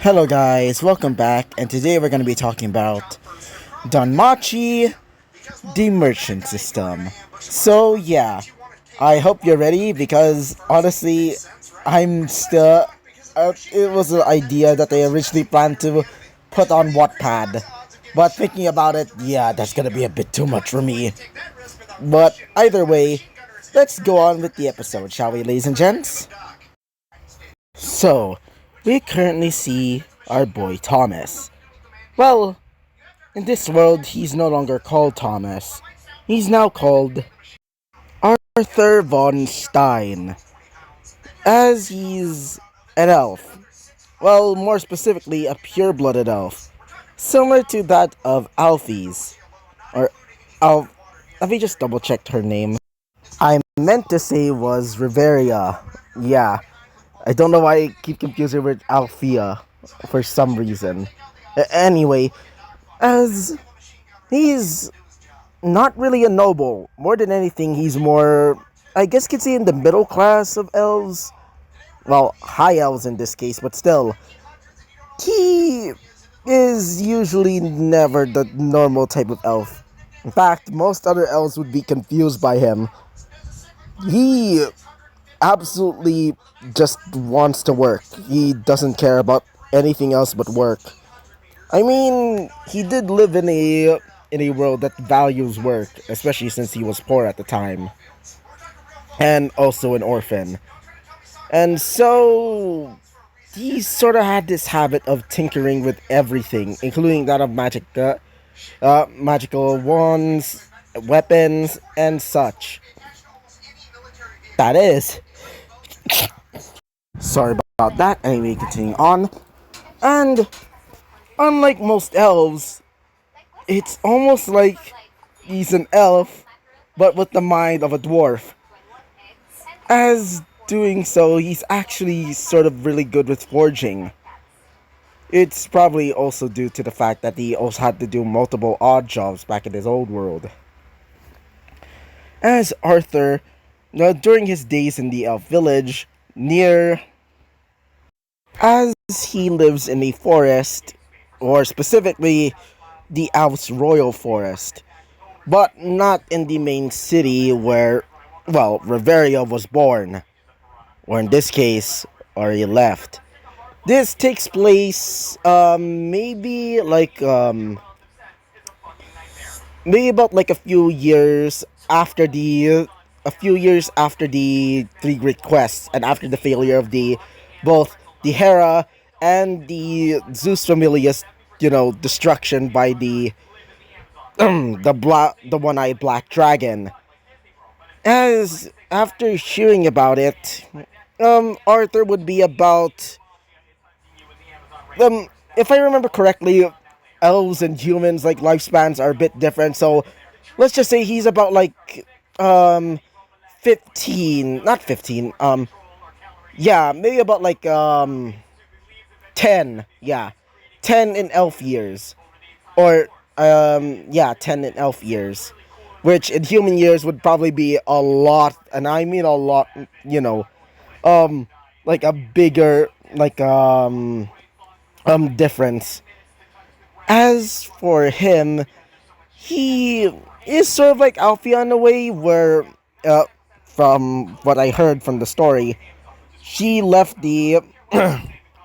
Hello guys, welcome back, and today we're going to be talking about Danmachi, the merchant system. So yeah, I hope you're ready because honestly, I'm still... it was an idea that I originally planned to put on Wattpad. But thinking about it, yeah, that's going to be a bit too much for me. But either way, let's go on with the episode, shall we, ladies and gents? So, we currently see our boy Thomas. Well, in this world, he's no longer called Thomas. He's now called Arthur von Stein, as he's an elf. Well, more specifically, a pure-blooded elf, similar to that of Alfie's. Or, Al- let me just double-check her name. I meant to say was Riveria. Yeah, I don't know why I keep confusing with Althea for some reason. Anyway, as he's not really a noble. More than anything, he's more, I guess you could say, in the middle class of elves. Well, high elves in this case, but still. He is usually never the normal type of elf. In fact, most other elves would be confused by him. He absolutely just wants to work. He doesn't care about anything else but work. I mean, he did live in a world that values work, especially since he was poor at the time and also an orphan. And so he sort of had this habit of tinkering with everything, including that of magical wands, weapons, and such. That is. Sorry about that. Anyway, continuing on. And unlike most elves, it's almost like he's an elf, but with the mind of a dwarf. As doing so, he's actually sort of really good with forging. It's probably also due to the fact that he also had to do multiple odd jobs back in his old world. As Arthur, during his days in the elf village, as he lives in a forest, or specifically the Alps Royal Forest, but not in the main city where, well, Riveria was born, or in this case, Ari left. This takes place, maybe about like a few years after the Three Great Quests, and after the failure of both the Hera and the Zeus Familius, destruction by the one-eyed black dragon. As after hearing about it, Arthur would be about, if I remember correctly, elves and humans like lifespans are a bit different. So let's just say he's about like 15, not 15. Yeah, maybe about like 10. Yeah, 10 in elf years, or yeah, 10 in elf years, which in human years would probably be a lot, and I mean a lot, like a bigger, like difference. As for him, he is sort of like Alfia in a way, where from what I heard from the story, she left the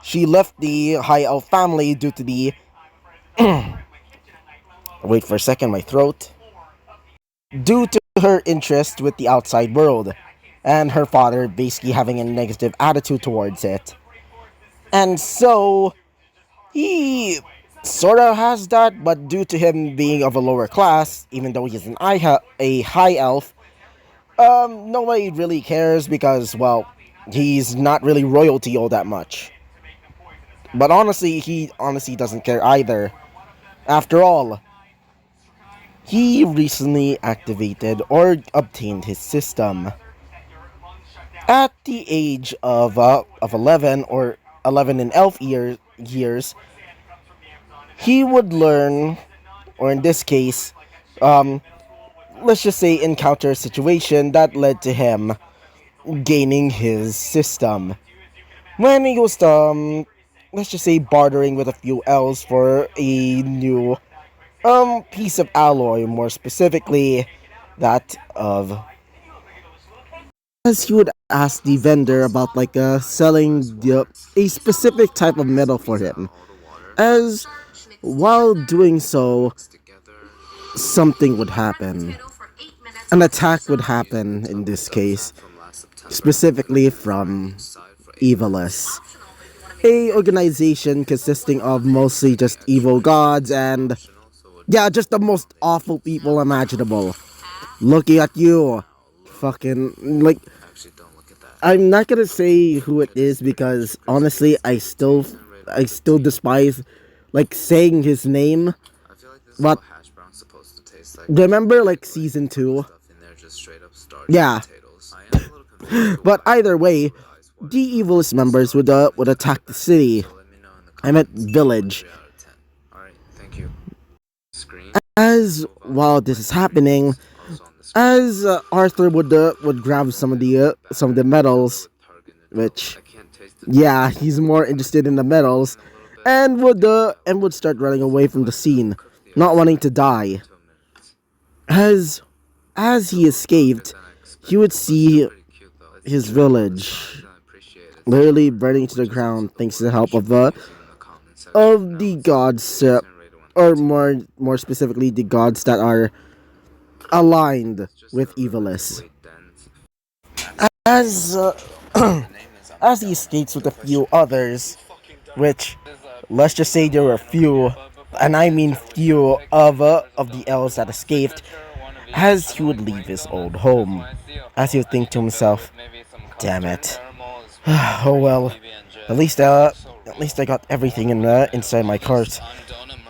she left the high elf family due to the wait for a second, my throat, due to her interest with the outside world, and her father basically having a negative attitude towards it. And so he sort of has that, but due to him being of a lower class, even though he's a high elf, nobody really cares because, well, he's not really royalty all that much. But honestly, he honestly doesn't care either. After all, he recently activated or obtained his system at the age of 11, or 11 in years. He would learn, or in this case, um, let's just say encounter a situation that led to him gaining his system. When he was let's just say bartering with a few L's for a new piece of alloy, more specifically that of, as he would ask the vendor about like selling a specific type of metal for him. As while doing so, something would happen. An attack would happen in this case, specifically from Evilus, a organization consisting of mostly just evil gods and yeah, just the most awful people imaginable. Looking at you, fucking like. I'm not gonna say who it is because honestly, I still despise like saying his name. But remember, like season 2, yeah. But either way, the evilest members would attack the city. I meant village. As while this is happening, as Arthur would grab some of the medals, which yeah, he's more interested in the medals, and would start running away from the scene, not wanting to die. As he escaped, he would see his village literally burning to the ground thanks to the help of the gods, or more specifically, the gods that are aligned with Evilus. As as he escapes with a few others, which let's just say there were few, and I mean few of the elves that escaped, as he would leave his old home, as he would think to himself, "Damn it! Oh well, at least I got everything inside my cart."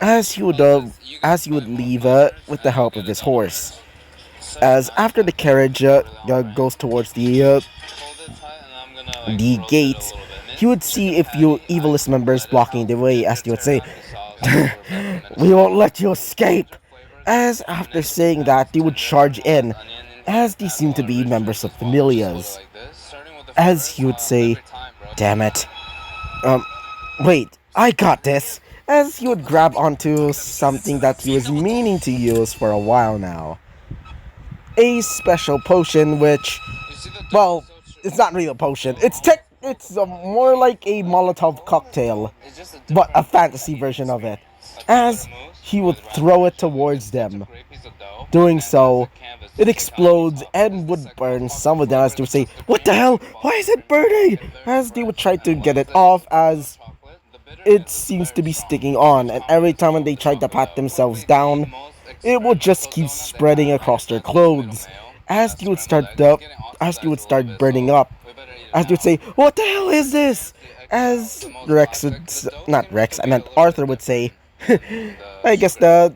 As he would leave with the help of his horse. As after the carriage goes towards the gate, he would see a few evilist members blocking the way, as he would say, "We won't let you escape." As after saying that, they would charge in, as they seem to be members of familias. As he would say, "Damn it. Um, wait, I got this." As he would grab onto something that he was meaning to use for a while now. A special potion which, well, it's not really a potion. It's more like a Molotov cocktail, but a fantasy version of it. As he would throw it towards them. Doing so, it explodes and would burn some of them, as they would say, "What the hell? Why is it burning?" As they would try to get it off, as it seems to be sticking on, and every time when they tried to pat themselves down, it would just keep spreading across their clothes. As they would start burning up, as they would say, "What the hell is this?" As not Rex, I meant Arthur would say, I guess the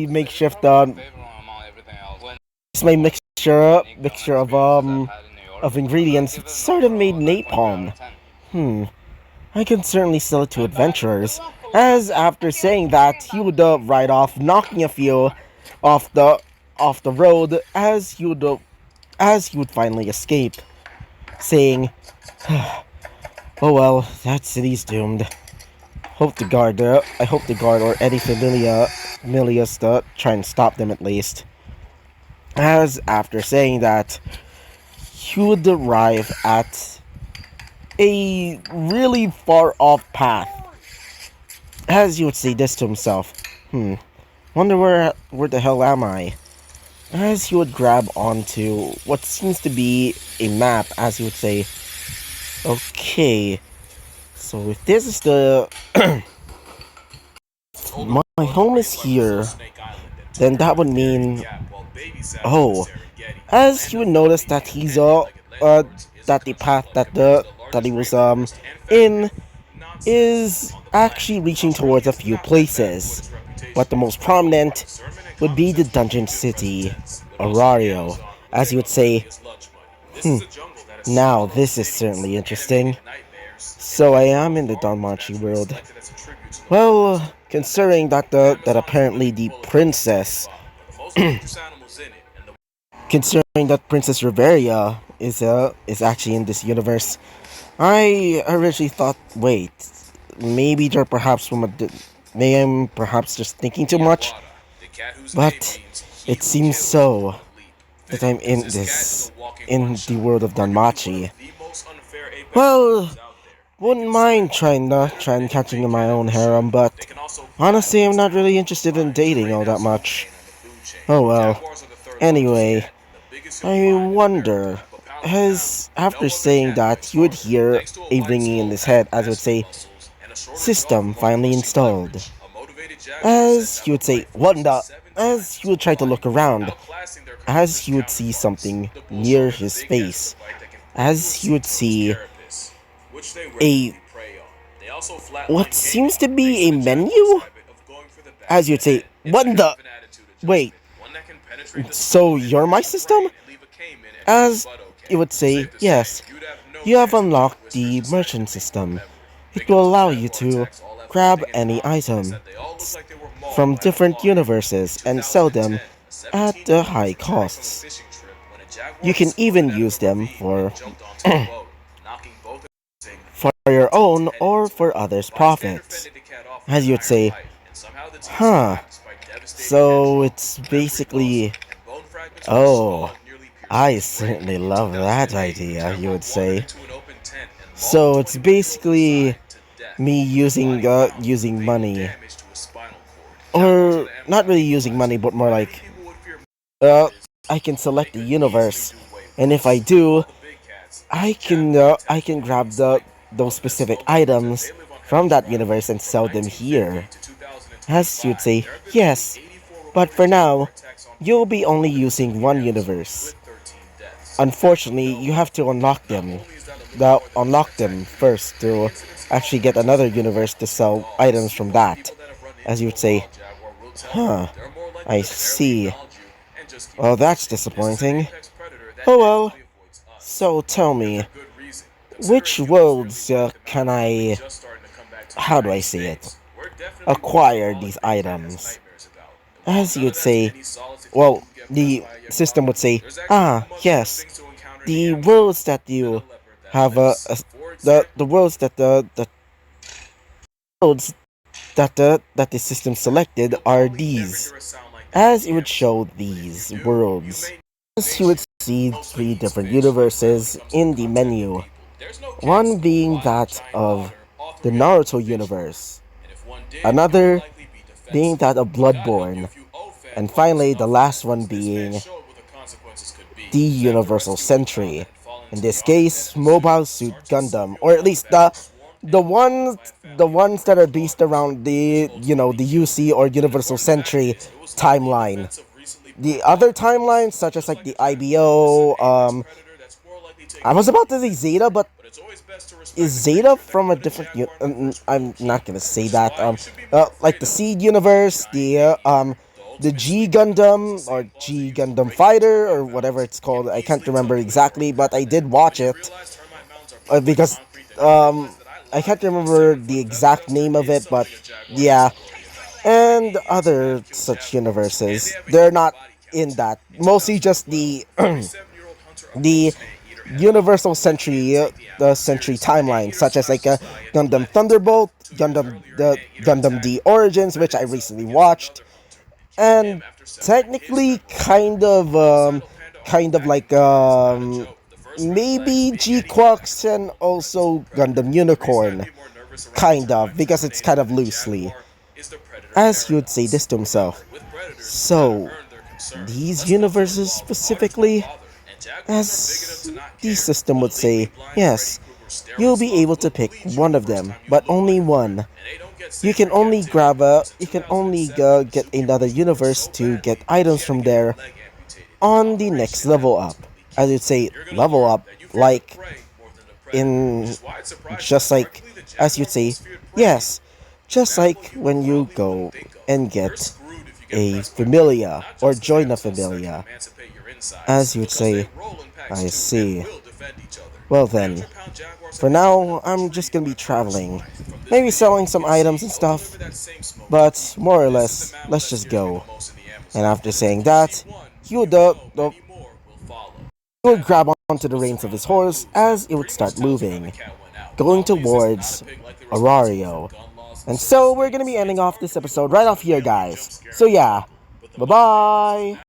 makeshift it's my mixture of ingredients sort of made napalm. I can certainly sell it to adventurers. As after saying that, he would ride off, knocking a few off the road, as he would finally escape, saying, "Oh well, that city's doomed. I hope the guard or any familias to try and stop them at least." As after saying that, he would arrive at a really far off path. As he would say this to himself, wonder where the hell am I? As he would grab onto what seems to be a map, as he would say, "Okay, so if this is the my home is here, then that would mean, oh." As he would notice that that the path that he was in is actually reaching towards a few places, but the most prominent would be the dungeon city, Orario. As he would say, "Now this is certainly interesting. So I am in the Danmachi world. Well, considering that apparently the princess, considering that Princess Riveria is actually in this universe, I originally thought, wait, maybe they're perhaps from maybe I'm perhaps just thinking too much, but it seems so that I'm in the world of Danmachi. Well, wouldn't mind trying catching in my own harem, but honestly, I'm not really interested in dating all that much. Oh well. Anyway, I wonder, has after saying that, he would hear a ringing in his head, as it would say, "System finally installed." As he would say, "What in the?" As he would try to look around, as he would see something near his face, as he would see a what seems to be a menu, as you'd say, "What in the? Wait, so you're my system?" As it would say, "Yes, you have unlocked the merchant system. It will allow you to grab any item from different universes and sell them at the high costs. You can even use them for your own or for others' profits." As you'd say, "Huh, so it's basically, oh, I certainly love that idea," you would say. "So it's basically me using money, or not really using money, but more like, uh, I can select the universe, and if I do, I can grab those specific items from that universe and sell them here." As you'd say, "Yes, but for now, you'll be only using one universe. Unfortunately, you have to unlock them first to actually get another universe to sell items from that." As you'd say, "Huh, I see. Well, that's disappointing. Oh well, so tell me, which worlds can I, how do I say it, acquire these items?" As you'd say, well, the system would say, "Ah, yes, the worlds that you have, the worlds that the worlds that the system selected are these." As it would show these worlds, as you would see three different universes in the menu. One being that of the Naruto universe, another being that of Bloodborne, and finally the last one being the Universal Sentry. In this case, Mobile Suit Gundam, or at least the ones that are based around the UC or Universal Sentry timeline. The other timelines, such as like the IBO, I was about to say Zeta, but is Zeta from a different? I'm not gonna say that. Like the Seed universe, the G Gundam or G Gundam Fighter or whatever it's called. I can't remember exactly, but I did watch it because I can't remember the exact name of it, but yeah, and other such universes. They're not in that. Mostly just the Universal Century, the Century timeline, such as like Gundam Thunderbolt, Gundam D Origins, which I recently watched, and technically kind of like maybe G Quux and also Gundam Unicorn, kind of, because it's kind of loosely. As he would say this to himself, "So, these universes specifically?" As the system would say, "Yes, you'll be able to pick one of them, but only one. You can only get another universe to get items from there on the next level up." As you'd say, level up, like in, just like, as you'd say, yes, just like when you go and get a familia or join a familia. As you'd say, "I see. Well then, for now, I'm just gonna be traveling. Maybe selling some items and stuff, but more or less, let's just go." And after saying that, he would grab onto the reins of his horse as it would start moving. going towards Orario. And so we're gonna be ending off this episode right off here, guys. So yeah, bye-bye!